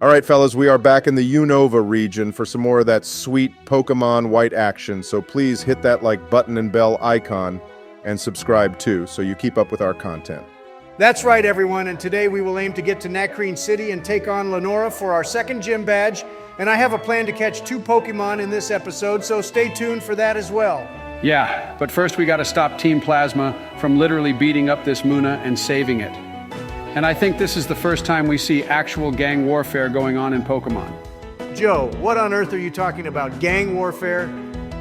All right, fellas, we are back in the Unova region for some more of that sweet Pokémon White action, so please hit that like button and bell icon and subscribe too, so you keep up with our content. That's right, everyone, and today we will aim to get to Nacrene City and take on Lenora for our second gym badge, and I have a plan to catch 2 Pokemon in this episode, so stay tuned for that as well. Yeah, but first we gotta stop Team Plasma from literally beating up this Muna and saving it. And I think this is the first time we see actual gang warfare going on in Pokémon. Joe, what on earth are you talking about? Gang warfare?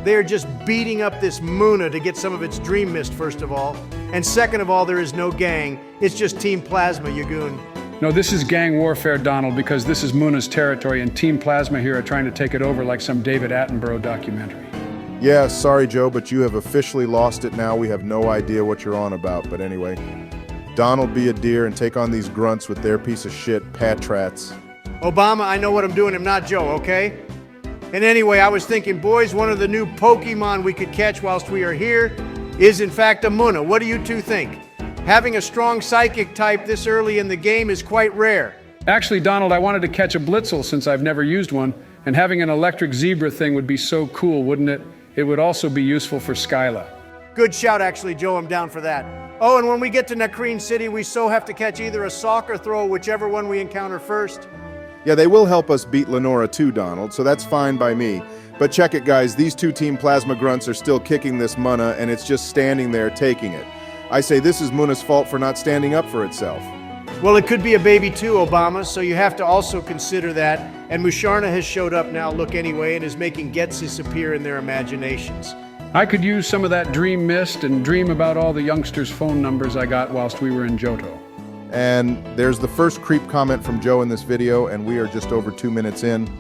They're just beating up this Muna to get some of its Dream Mist, first of all. And second of all, there is no gang. It's just Team Plasma, you goon. No, this is gang warfare, Donald, because this is Muna's territory and Team Plasma here are trying to take it over like some David Attenborough documentary. Yeah, sorry, Joe, but you have officially lost it now. We have no idea what you're on about, but anyway. Donald, be a deer and take on these grunts with their piece of shit, Patrats. Obama, I know what I'm doing. I'm not Joe, okay? And anyway, I was thinking, boys, one of the new Pokemon we could catch whilst we are here is in fact a Muna. What do you two think? Having a strong psychic type this early in the game is quite rare. Actually, Donald, I wanted to catch a Blitzel since I've never used one, and having an electric zebra thing would be so cool, wouldn't it? It would also be useful for Skyla. Good shout, actually, Joe. I'm down for that. Oh, and when we get to Nacrene City, we so have to catch either a sock or throw, whichever one we encounter first. Yeah, they will help us beat Lenora too, Donald, so that's fine by me. But check it, guys, these 2 Team Plasma grunts are still kicking this Muna, and it's just standing there taking it. I say this is Muna's fault for not standing up for itself. Well, it could be a baby too, Obama, so you have to also consider that. And Musharna has showed up now, look anyway, and is making Getsis appear in their imaginations. I could use some of that Dream Mist and dream about all the youngsters' phone numbers I got whilst we were in Johto. And there's the first creep comment from Joe in this video, and we are just over 2 minutes in.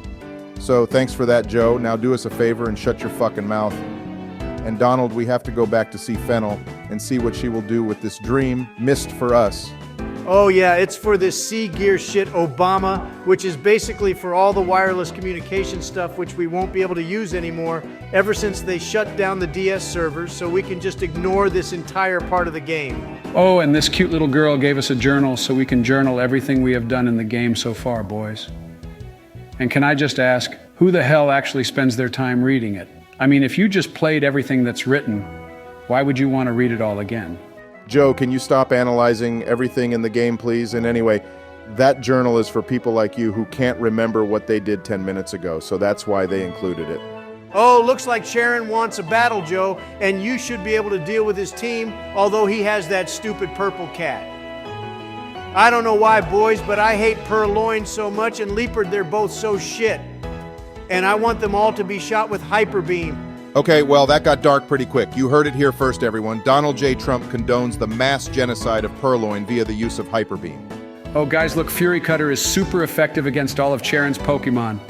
So thanks for that, Joe. Now do us a favor and shut your fucking mouth. And Donald, we have to go back to see Fennel and see what she will do with this Dream Mist for us. Oh yeah, it's for this Sea Gear shit, Obama, which is basically for all the wireless communication stuff which we won't be able to use anymore ever since they shut down the DS servers, so we can just ignore this entire part of the game. Oh, and this cute little girl gave us a journal so we can journal everything we have done in the game so far, boys. And can I just ask, who the hell actually spends their time reading it? I mean, if you just played everything that's written, why would you want to read it all again? Joe, can you stop analyzing everything in the game, please? And anyway, that journal is for people like you who can't remember what they did 10 minutes ago, so that's why they included it. Oh, looks like Sharon wants a battle, Joe, and you should be able to deal with his team, although he has that stupid purple cat. I don't know why, boys, but I hate Purloin so much, and Leopard, they're both so shit. And I want them all to be shot with Hyper Beam. Okay, well, that got dark pretty quick. You heard it here first, everyone. Donald J. Trump condones the mass genocide of Purloin via the use of Hyper Beam. Oh, guys, look, Fury Cutter is super effective against all of Charon's Pokemon.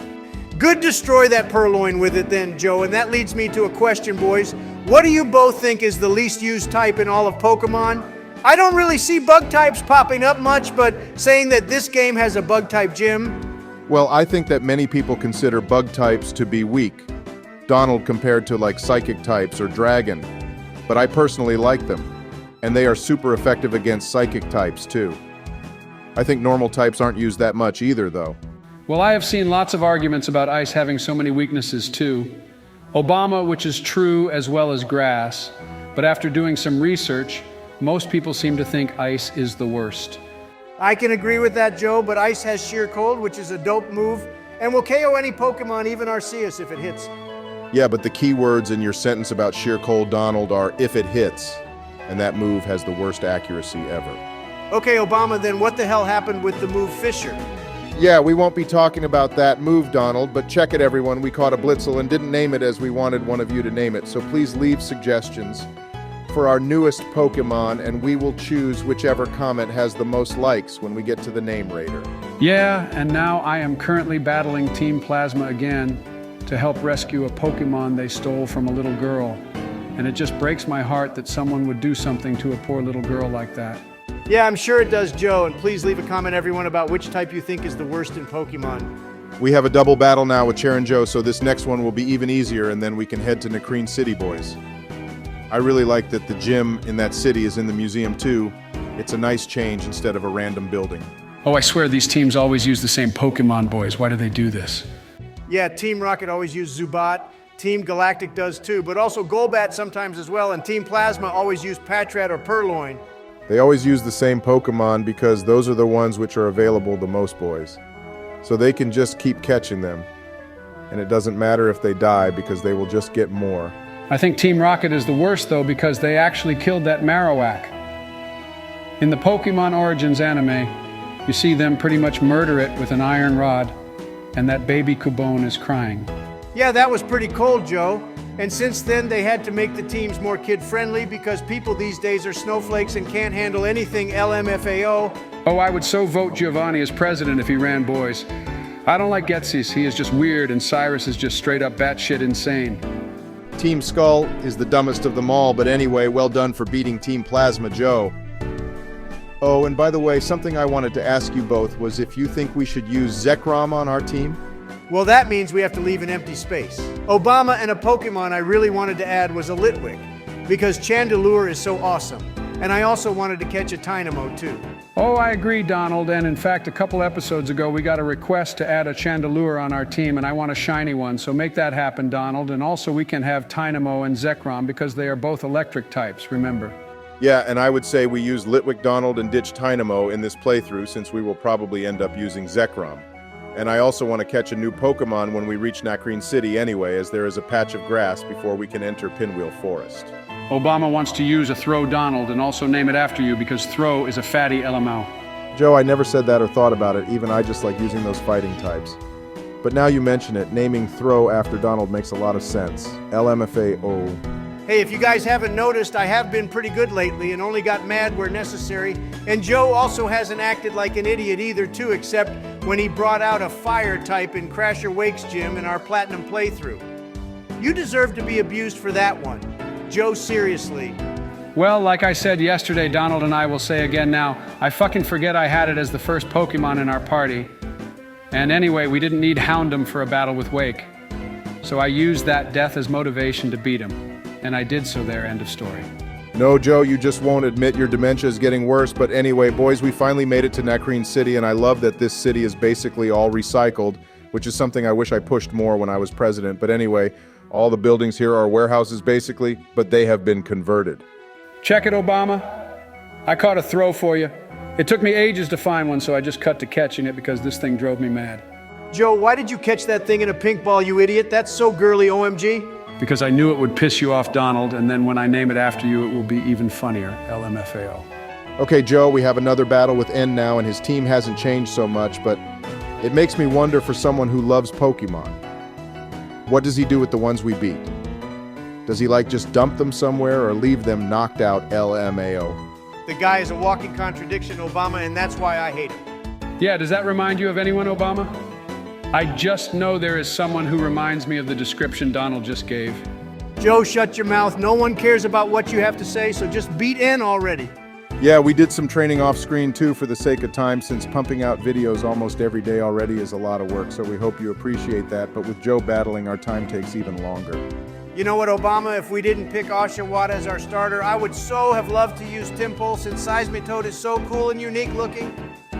Good, destroy that Purloin with it then, Joe, and that leads me to a question, boys. What do you both think is the least used type in all of Pokemon? I don't really see bug types popping up much, but saying that this game has a bug type gym. Well, I think that many people consider bug types to be weak. Donald compared to like psychic types or dragon, but I personally like them, and they are super effective against psychic types too. I think normal types aren't used that much either, though. Well, I have seen lots of arguments about ice having so many weaknesses too. Obama, which is true, as well as grass, but after doing some research, most people seem to think ice is the worst. I can agree with that, Joe, but ice has sheer cold, which is a dope move, and will KO any Pokemon, even Arceus, if it hits. Yeah, but the key words in your sentence about sheer cold, Donald, are if it hits, and that move has the worst accuracy ever. Okay, Obama, then what the hell happened with the move Fisher? Yeah, we won't be talking about that move, Donald, but check it, everyone. We caught a Blitzel and didn't name it as we wanted one of you to name it, so please leave suggestions for our newest Pokemon, and we will choose whichever comment has the most likes when we get to the name raider. Yeah, and now I am currently battling Team Plasma again to help rescue a Pokemon they stole from a little girl. And it just breaks my heart that someone would do something to a poor little girl like that. Yeah, I'm sure it does, Joe, and please leave a comment, everyone, about which type you think is the worst in Pokemon. We have a double battle now with Charon Joe, so this next one will be even easier, and then we can head to Nacrene City, boys. I really like that the gym in that city is in the museum too. It's a nice change instead of a random building. Oh, I swear these teams always use the same Pokémon, boys. Why do they do this? Yeah, Team Rocket always uses Zubat. Team Galactic does too, but also Golbat sometimes as well, and Team Plasma always use Patrat or Purloin. They always use the same Pokemon because those are the ones which are available the most, boys. So they can just keep catching them. And it doesn't matter if they die because they will just get more. I think Team Rocket is the worst, though, because they actually killed that Marowak. In the Pokemon Origins anime, you see them pretty much murder it with an iron rod, and that baby Cubone is crying. Yeah, that was pretty cold, Joe. And since then, they had to make the teams more kid-friendly because people these days are snowflakes and can't handle anything LMFAO. Oh, I would so vote Giovanni as president if he ran, boys. I don't like Getsis. He is just weird, and Cyrus is just straight up batshit insane. Team Skull is the dumbest of them all, but anyway, well done for beating Team Plasma Joe. Oh, and by the way, something I wanted to ask you both was if you think we should use Zekrom on our team? Well, that means we have to leave an empty space. Obama and a Pokemon I really wanted to add was a Litwick, because Chandelure is so awesome. And I also wanted to catch a Tynamo too. Oh, I agree, Donald, and in fact, a couple episodes ago, we got a request to add a Chandelure on our team, and I want a shiny one, so make that happen, Donald. And also, we can have Tynamo and Zekrom, because they are both electric types, remember? Yeah, and I would say we use Litwick Donald and ditch Tynamo in this playthrough since we will probably end up using Zekrom. And I also want to catch a new Pokemon when we reach Nacrene City anyway, as there is a patch of grass before we can enter Pinwheel Forest. Obama wants to use a Throw Donald and also name it after you because Throw is a fatty LMO. Joe, I never said that or thought about it. Even I just like using those fighting types. But now you mention it, naming Throw after Donald makes a lot of sense. LMFAO. Hey, if you guys haven't noticed, I have been pretty good lately and only got mad where necessary. And Joe also hasn't acted like an idiot either, too, except when he brought out a fire type in Crasher Wake's gym in our Platinum playthrough. You deserve to be abused for that one. Joe, seriously. Well, like I said yesterday, Donald and I will say again now, I fucking forget I had it as the first Pokemon in our party. And anyway, we didn't need Houndoom for a battle with Wake. So I used that death as motivation to beat him. And I did so there, end of story. No, Joe, you just won't admit your dementia is getting worse. But anyway, boys, we finally made it to Nacrene City, and I love that this city is basically all recycled, which is something I wish I pushed more when I was president. But anyway, all the buildings here are warehouses basically, but they have been converted. Check it, Obama. I caught a Throw for you. It took me ages to find one, so I just cut to catching it because this thing drove me mad. Joe, why did you catch that thing in a pink ball, you idiot? That's so girly, OMG. Because I knew it would piss you off, Donald, and then when I name it after you, it will be even funnier, LMFAO. Okay, Joe, we have another battle with N now, and his team hasn't changed so much, but it makes me wonder for someone who loves Pokemon. What does he do with the ones we beat? Does he just dump them somewhere or leave them knocked out LMAO? The guy is a walking contradiction, Obama, and that's why I hate him. Yeah, does that remind you of anyone, Obama? I just know there is someone who reminds me of the description Donald just gave. Joe, shut your mouth. No one cares about what you have to say, so just beat N already. Yeah, we did some training off screen too for the sake of time, since pumping out videos almost every day already is a lot of work, so we hope you appreciate that. But with Joe battling, our time takes even longer. You know what, Obama? If we didn't pick Oshawott as our starter, I would so have loved to use Timple since Seismitoad is so cool and unique looking.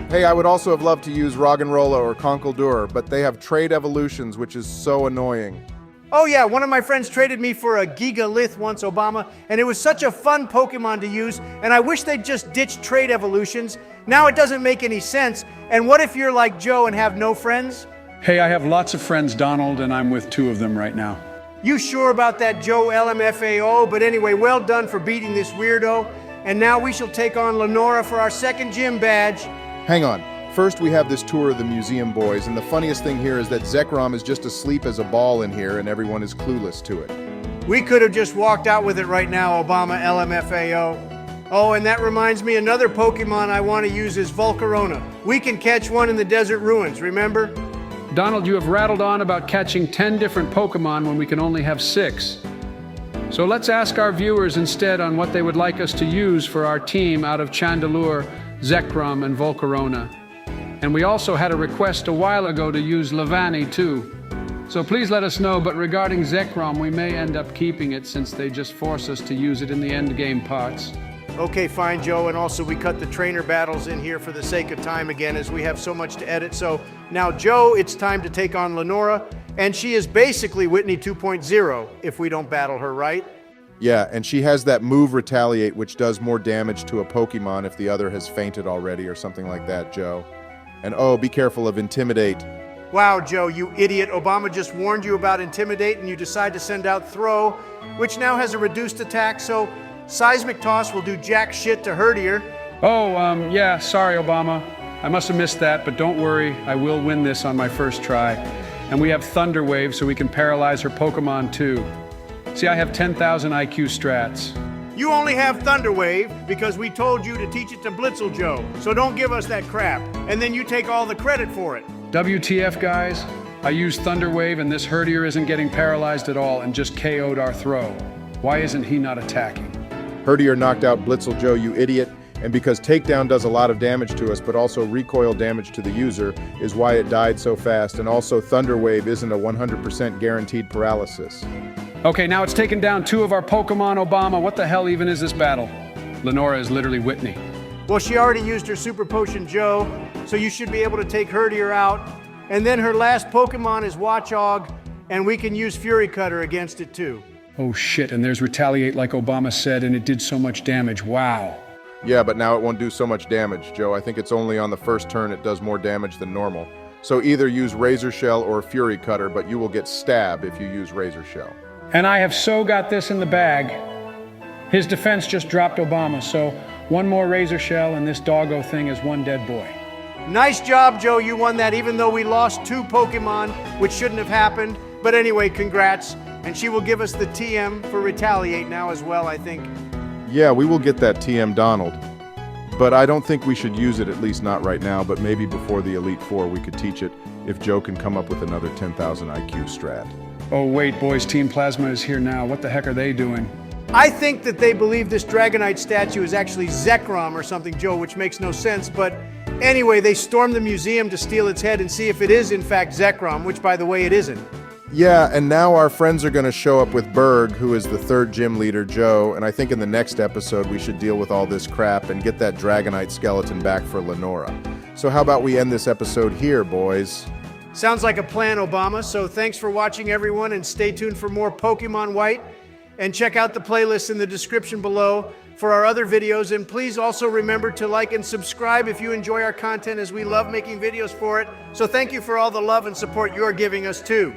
Hey, I would also have loved to use Roggenrola or Conkeldurr, but they have trade evolutions, which is so annoying. Oh yeah, one of my friends traded me for a Gigalith once, Obama, and it was such a fun Pokemon to use, and I wish they'd just ditch trade evolutions. Now it doesn't make any sense, and what if you're like Joe and have no friends? Hey, I have lots of friends, Donald, and I'm with 2 of them right now. You sure about that, Joe LMFAO? But anyway, well done for beating this weirdo, and now we shall take on Lenora for our second gym badge. Hang on. First, we have this tour of the museum, boys, and the funniest thing here is that Zekrom is just asleep as a ball in here, and everyone is clueless to it. We could have just walked out with it right now, Obama LMFAO. Oh, and that reminds me, another Pokemon I want to use is Volcarona. We can catch one in the desert ruins, remember? Donald, you have rattled on about catching 10 different Pokemon when we can only have 6. So let's ask our viewers instead on what they would like us to use for our team out of Chandelure, Zekrom, and Volcarona. And we also had a request a while ago to use Levani too. So please let us know, but regarding Zekrom, we may end up keeping it since they just force us to use it in the endgame parts. Okay, fine, Joe, and also we cut the trainer battles in here for the sake of time again, as we have so much to edit. So now, Joe, it's time to take on Lenora, and she is basically Whitney 2.0 if we don't battle her, right? Yeah, and she has that move Retaliate, which does more damage to a Pokemon if the other has fainted already or something like that, Joe. And oh, be careful of Intimidate. Wow, Joe, you idiot. Obama just warned you about Intimidate, and you decide to send out Throw, which now has a reduced attack, so Seismic Toss will do jack shit to Herdier. Oh, yeah, sorry, Obama. I must have missed that, but don't worry, I will win this on my first try. And we have Thunder Wave, so we can paralyze her Pokemon too. See, I have 10,000 IQ strats. You only have Thunder Wave because we told you to teach it to Blitzel Joe, so don't give us that crap, and then you take all the credit for it. WTF, guys? I used Thunder Wave and this Herdier isn't getting paralyzed at all and just KO'd our Throw. Why isn't he not attacking? Herdier knocked out Blitzel Joe, you idiot. And because Takedown does a lot of damage to us, but also recoil damage to the user, is why it died so fast. And also Thunder Wave isn't a 100% guaranteed paralysis. Okay, now it's taken down 2 of our Pokemon, Obama. What the hell even is this battle? Lenora is literally Whitney. Well, she already used her Super Potion Joe, so you should be able to take Herdier out. And then her last Pokemon is Watchog, and we can use Fury Cutter against it too. Oh shit, and there's Retaliate like Obama said, and it did so much damage. Wow. Yeah, but now it won't do so much damage, Joe. I think it's only on the first turn it does more damage than normal. So either use Razor Shell or Fury Cutter, but you will get Stab if you use Razor Shell. And I have so got this in the bag. His defense just dropped Obama, so one more Razor Shell and this doggo thing is one dead boy. Nice job, Joe. You won that even though we lost 2 Pokemon, which shouldn't have happened. But anyway, congrats. And she will give us the TM for Retaliate now as well, I think. Yeah, we will get that TM Donald. But I don't think we should use it, at least not right now, but maybe before the Elite Four we could teach it if Joe can come up with another 10,000 IQ strat. Oh wait, boys, Team Plasma is here now. What the heck are they doing? I think that they believe this Dragonite statue is actually Zekrom or something, Joe, which makes no sense. But anyway, they stormed the museum to steal its head and see if it is in fact Zekrom, which by the way, it isn't. Yeah, and now our friends are going to show up with Berg, who is the 3rd gym leader, Joe, and I think in the next episode we should deal with all this crap and get that Dragonite skeleton back for Lenora. So how about we end this episode here, boys? Sounds like a plan, Obama. So thanks for watching, everyone, and stay tuned for more Pokemon White. And check out the playlist in the description below for our other videos. And please also remember to like and subscribe if you enjoy our content, as we love making videos for it. So thank you for all the love and support you're giving us too.